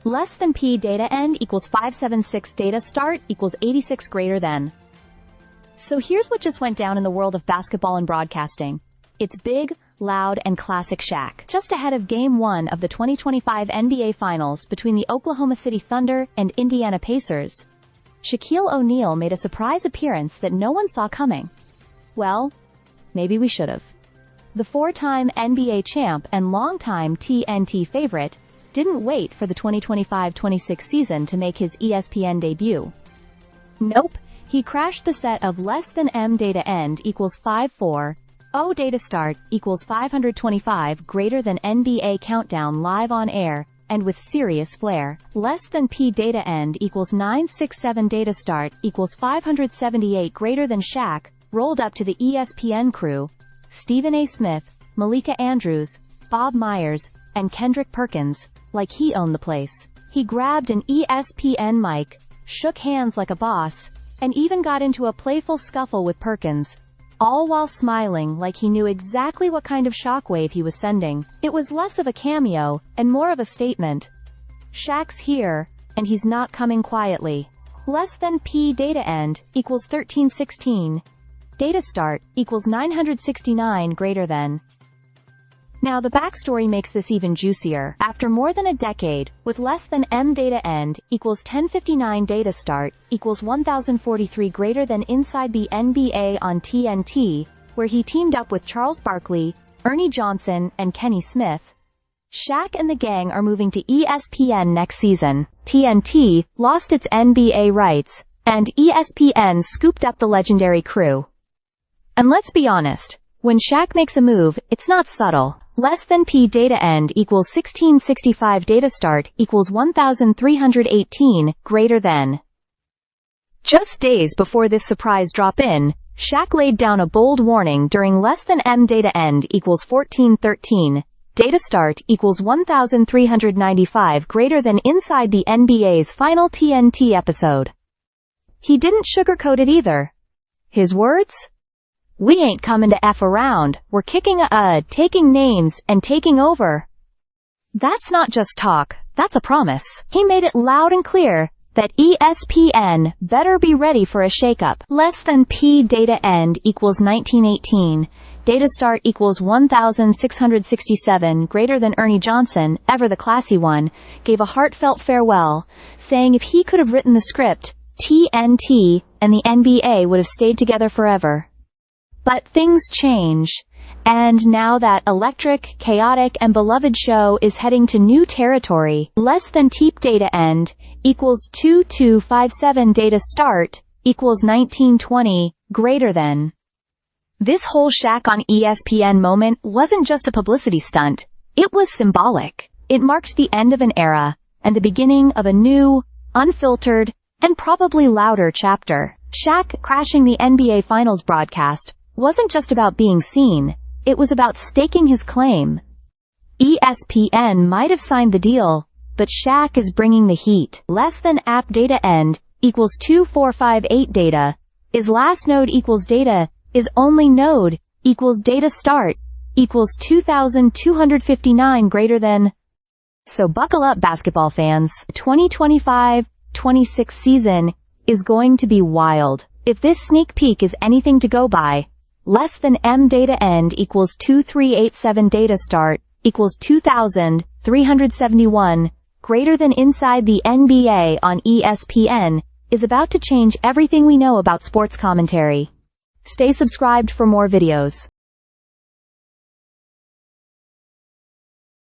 Less than P data end equals 576 data start equals 86 greater than. So here's what just went down in the world of basketball and broadcasting. It's big, loud, and classic Shaq. Just ahead of Game 1 of the 2025 NBA Finals between the Oklahoma City Thunder and Indiana Pacers, Shaquille O'Neal made a surprise appearance that no one saw coming. Well, maybe we should've. The four-time NBA champ and longtime TNT favorite didn't wait for the 2025-26 season to make his ESPN debut. Nope, he crashed the set of less than M data end equals 540 data start equals 525 greater than NBA countdown live on air, and with serious flair. Less than P data end equals 967 data start equals 578 greater than Shaq rolled up to the ESPN crew, Stephen A. Smith, Malika Andrews, Bob Myers, and Kendrick Perkins, like he owned the place. He grabbed an ESPN mic, shook hands like a boss, and even got into a playful scuffle with Perkins, all while smiling like he knew exactly what kind of shockwave he was sending. It was less of a cameo, and more of a statement. Shaq's here, and he's not coming quietly. Less than P data end equals 1316. Data start equals 969 greater than. Now the backstory makes this even juicier. After more than a decade, with less than M data end equals 1059 data start equals 1043 greater than inside the NBA on TNT, where he teamed up with Charles Barkley, Ernie Johnson, and Kenny Smith, Shaq and the gang are moving to ESPN next season. TNT lost its NBA rights, and ESPN scooped up the legendary crew. And let's be honest, when Shaq makes a move, it's not subtle. Less than P data end equals 1665 data start equals 1318 greater than. Just days before this surprise drop-in, Shaq laid down a bold warning during less than M data end equals 1413. Data start equals 1395 greater than inside the NBA's final TNT episode. He didn't sugarcoat it either. His words? "We ain't coming to F around, we're kicking taking names, and taking over." That's not just talk, that's a promise. He made it loud and clear that ESPN better be ready for a shakeup. Less than P data end equals 1918. Data start equals 1667 greater than Ernie Johnson, ever the classy one, gave a heartfelt farewell, saying if he could have written the script, TNT and the NBA would have stayed together forever. But things change, and now that electric, chaotic, and beloved show is heading to new territory. Less than TEEP data end equals 2257 data start equals 1920 greater than. This whole Shaq on ESPN moment wasn't just a publicity stunt. It was symbolic. It marked the end of an era, and the beginning of a new, unfiltered, and probably louder chapter. Shaq crashing the NBA Finals broadcast wasn't just about being seen, it was about staking his claim. ESPN might have signed the deal, but Shaq is bringing the heat. Less than app data end equals 2458 data, is last node equals data, is only node equals data start equals 2259 greater than. So buckle up, basketball fans. The 2025-26 season is going to be wild. If this sneak peek is anything to go by, less than M data end equals 2387 data start equals 2371 greater than inside the NBA on ESPN is about to change everything we know about sports commentary. Stay subscribed for more videos.